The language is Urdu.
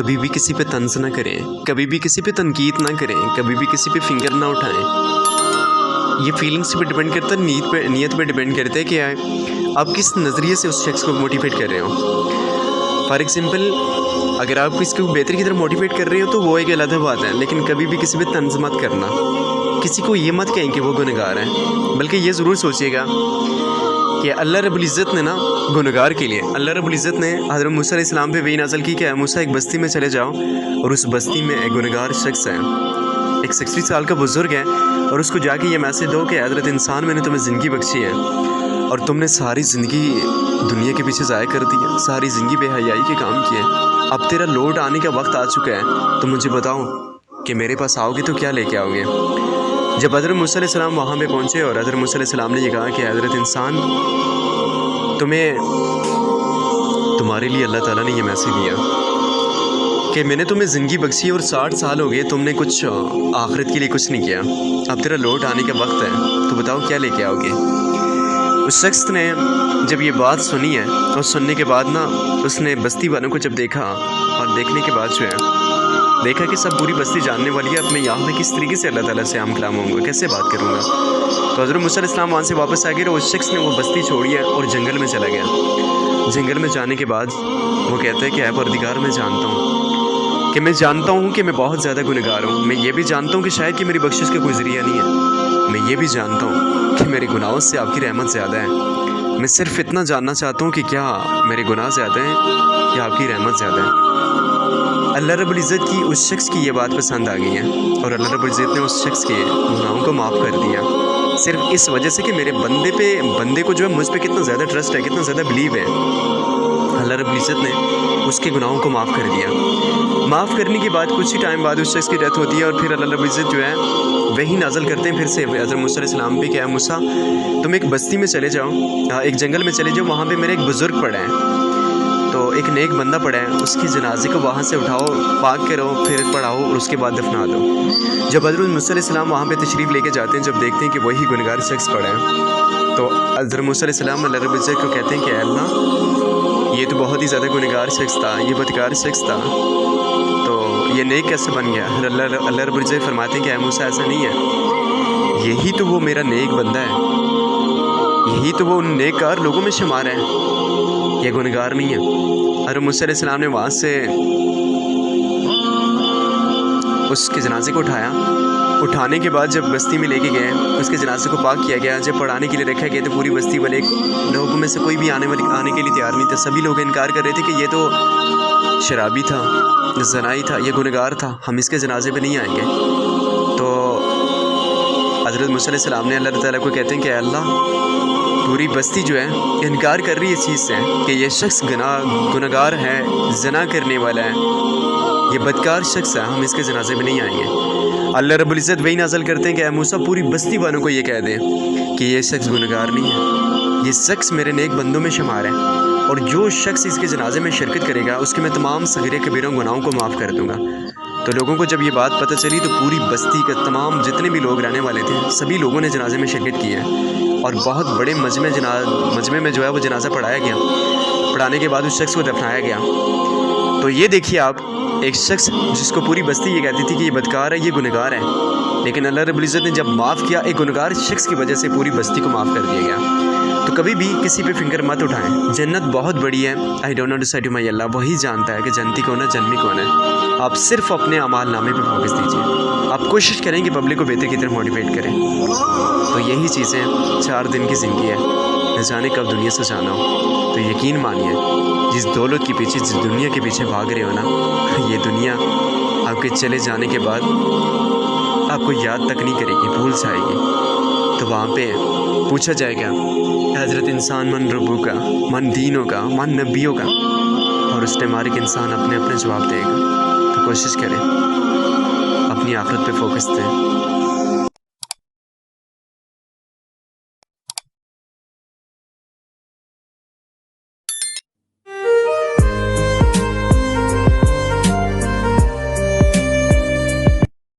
کبھی بھی کسی پہ طنز نہ کریں، کبھی بھی کسی پہ تنقید نہ کریں، کبھی بھی کسی پہ فنگر نہ اٹھائیں۔ یہ فیلنگس پہ ڈیپینڈ کرتا ہے، نیت پہ ڈیپینڈ کرتا ہے کہ آپ کس نظریے سے اس شخص کو موٹیویٹ کر رہے ہو۔ فار ایگزامپل، اگر آپ کسی کو بہتری کی طرف موٹیویٹ کر رہے ہو تو وہ ایک علیحدہ بات ہے، لیکن کبھی بھی کسی پہ طنز مت کرنا، کسی کو یہ مت کہیں کہ وہ گنہگار ہے، بلکہ یہ ضرور سوچیے گا کہ اللہ رب العزت نے نا گنہگار کے لیے، اللہ رب العزت نے حضرت موسیٰ علیہ السلام پہ وہی نازل کی کہ اے موسیٰ ایک بستی میں چلے جاؤ اور اس بستی میں ایک گنہگار شخص ہے، ایک 60 سال کا بزرگ ہے، اور اس کو جا کے یہ میسج دو کہ حضرت انسان میں نے تمہیں زندگی بخشی ہے اور تم نے ساری زندگی دنیا کے پیچھے ضائع کر دیا، ساری زندگی بے حیائی کے کام کیے، اب تیرا لوٹ آنے کا وقت آ چکا ہے، تو مجھے بتاؤ کہ میرے پاس آؤ گے تو کیا لے کے آؤ گے۔ جب حضرت موسیٰ علیہ السلام وہاں پہ پہنچے اور حضرت موسیٰ علیہ السلام نے یہ کہا کہ حضرت انسان تمہارے لیے اللہ تعالیٰ نے یہ میسج دیا کہ میں نے تمہیں زندگی بخشی اور 60 سال ہو گئے، تم نے کچھ آخرت کے لیے کچھ نہیں کیا، اب تیرا لوٹ آنے کا وقت ہے، تو بتاؤ کیا لے کے آؤ گے۔ اس شخص نے جب یہ بات سنی ہے اور سننے کے بعد نا اس نے بستی والوں کو جب دیکھا، اور دیکھنے کے بعد جو ہے دیکھا کہ سب پوری بستی جاننے والی ہے، اب میں یہاں پہ کس طریقے سے اللہ تعالیٰ سے عام کلام ہوں گا، کیسے بات کروں گا۔ تو حضرت موسیٰ علیہ السلام وہاں سے واپس آ گئے اور اس شخص نے وہ بستی چھوڑی ہے اور جنگل میں چلا گیا۔ جنگل میں جانے کے بعد وہ کہتا ہے کہ اے پروردگار، میں جانتا ہوں کہ میں بہت زیادہ گنہگار ہوں، میں یہ بھی جانتا ہوں کہ شاید کہ میری بخشش کا کوئی ذریعہ نہیں ہے، میں یہ بھی جانتا ہوں کہ میرے گناہوں سے آپ کی رحمت زیادہ ہے، میں صرف اتنا جاننا چاہتا ہوں کہ کیا میرے گناہ زیادہ ہیں یا آپ کی رحمت زیادہ ہے۔ اللہ رب العزت کی اس شخص کی یہ بات پسند آ گئی ہے اور اللہ رب العزت نے اس شخص کے گناہوں کو معاف کر دیا، صرف اس وجہ سے کہ میرے بندے کو جو ہے مجھ پہ کتنا زیادہ ٹرسٹ ہے، کتنا زیادہ بلیو ہے۔ اللہ رب العزت نے اس کے گناہوں کو معاف کر دیا۔ معاف کرنے کے بعد کچھ ہی ٹائم بعد اس شخص کی ڈیتھ ہوتی ہے، اور پھر اللہ رب العزت جو ہے وہی نازل کرتے ہیں پھر سے حضرت موسیٰ علیہ السلام پہ کہ اے موسیٰ، تم ایک بستی میں چلے جاؤ، ایک جنگل میں چلے جاؤ، وہاں پہ میرے ایک بزرگ پڑا ہے، تو ایک نیک بندہ پڑا ہے، اس کی جنازے کو وہاں سے اٹھاؤ، پاک کرو، پھر پڑھاؤ اور اس کے بعد دفنا دو۔ جب حضرت موسیٰ علیہ السلام وہاں پہ تشریف لے کے جاتے ہیں، جب دیکھتے ہیں کہ وہی گنہگار شخص پڑا ہے، تو حضرت موسیٰ علیہ السلام اللہ رب العزت کو کہتے ہیں کہ اے اللہ، یہ تو بہت ہی زیادہ گنہگار شخص تھا، یہ بدکار شخص تھا، تو یہ نیک کیسے بن گیا؟ اللہ رب العزت فرماتے ہیں کہ اے موسیٰ، ایسا نہیں ہے، یہی تو وہ میرا نیک بندہ ہے، یہی تو وہ ان نیک کار لوگوں میں شمار ہے، یہ گنہگار نہیں ہے۔ حضرت موسیٰ علیہ السلام نے وہاں سے اس کے جنازے کو اٹھانے کے بعد جب بستی میں لے کے گئے، اس کے جنازے کو پاک کیا گیا، جب پڑھانے کے لیے رکھا گیا تو پوری بستی والے لوگوں میں سے کوئی بھی آنے کے لیے تیار نہیں تھا، سبھی لوگ انکار کر رہے تھے کہ یہ تو شرابی تھا، زنائی تھا، یہ گنہگار تھا، ہم اس کے جنازے پہ نہیں آئیں گے۔ تو حضرت موسیٰ علیہ السلام نے اللہ تعالیٰ کو کہتے ہیں کہ اے اللہ، پوری بستی جو ہے انکار کر رہی ہے اس چیز سے کہ یہ شخص گنہگار ہے، زنا کرنے والا ہے، یہ بدکار شخص ہے، ہم اس کے جنازے میں نہیں آئیں گے۔ اللہ رب العزت وہی نازل کرتے ہیں کہ اے موسیٰ، پوری بستی والوں کو یہ کہہ دیں کہ یہ شخص گنہگار نہیں ہے، یہ شخص میرے نیک بندوں میں شمار ہے، اور جو شخص اس کے جنازے میں شرکت کرے گا اس کے میں تمام صغیرہ کبیرہ گناہوں کو معاف کر دوں گا۔ تو لوگوں کو جب یہ بات پتہ چلی تو پوری بستی کا تمام جتنے بھی لوگ رہنے والے تھے سبھی لوگوں نے جنازے میں شرکت کی ہے، اور بہت بڑے مجمع میں جو ہے وہ جنازہ پڑھایا گیا، پڑھانے کے بعد اس شخص کو دفنایا گیا۔ تو یہ دیکھیے آپ، ایک شخص جس کو پوری بستی یہ کہتی تھی کہ یہ بدکار ہے، یہ گنہگار ہے، لیکن اللہ رب العزت نے جب معاف کیا، ایک گنہگار شخص کی وجہ سے پوری بستی کو معاف کر دیا گیا۔ تو کبھی بھی کسی پہ فنگر مت اٹھائیں، جنت بہت بڑی ہے، آئی ڈونٹ نو ٹو سے ٹو مائی اللہ، وہی جانتا ہے کہ جنتی کون ہے، جنمی کون ہے۔ آپ صرف اپنے اعمال نامے پہ فوکس دیجیے، آپ کوشش کریں کہ پبلک کو بہتر کی طرف موٹیویٹ کریں۔ تو یہی چیزیں 4 دن کی زندگی ہے، نہ جانے کب دنیا سے جانا ہو، تو یقین مانیے جس دولت کے پیچھے، جس دنیا کے پیچھے بھاگ رہے ہو نا، یہ دنیا آپ کے چلے جانے کے بعد آپ کو یاد تک نہیں کرے گی، بھول جائے گی۔ تو وہاں پہ پوچھا جائے گا حضرت انسان من ربو کا، من دینوں کا، من نبیوں کا، اور اس ٹائم ہر ایک انسان اپنے جواب دے گا۔ تو کوشش کریں اپنی آخرت پہ فوکس دیں۔